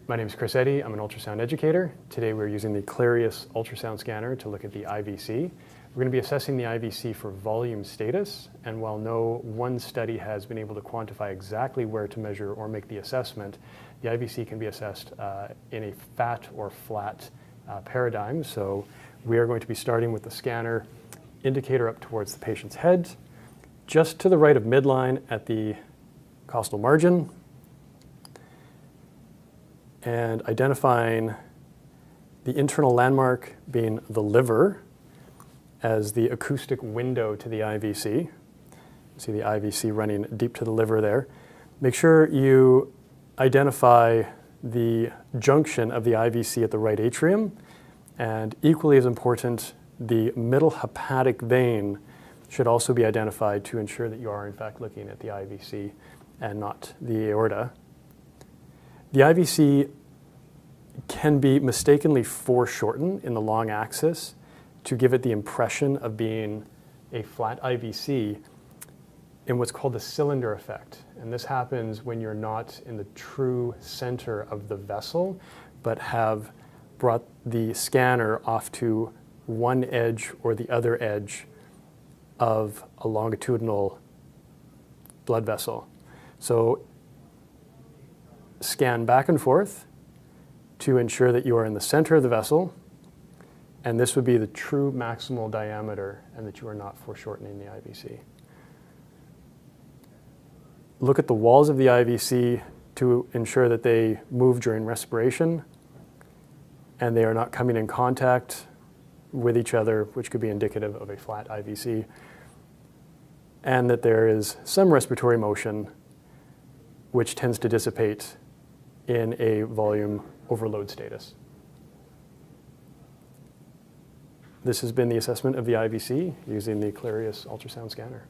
My name is Chris Eddy. I'm an ultrasound educator. Today we're using the Clarius ultrasound scanner to look at the IVC. We're going to be assessing the IVC for volume status, and while no one study has been able to quantify exactly where to measure or make the assessment, the IVC can be assessed in a fat or flat paradigm. So we are going to be starting with the scanner indicator up towards the patient's head, just to the right of midline at the costal margin, and identifying the internal landmark being the liver as the acoustic window to the IVC. You see the IVC running deep to the liver there. Make sure you identify the junction of the IVC at the right atrium, and equally as important, the middle hepatic vein should also be identified to ensure that you are in fact looking at the IVC and not the aorta. The IVC can be mistakenly foreshortened in the long axis to give it the impression of being a flat IVC in what's called the cylinder effect. And this happens when you're not in the true center of the vessel, but have brought the scanner off to one edge or the other edge of a longitudinal blood vessel. So scan back and forth to ensure that you are in the center of the vessel, and this would be the true maximal diameter and that you are not foreshortening the IVC. Look at the walls of the IVC to ensure that they move during respiration and they are not coming in contact with each other, which could be indicative of a flat IVC, and that there is some respiratory motion which tends to dissipate in a volume overload status. This has been the assessment of the IVC using the Clarius ultrasound scanner.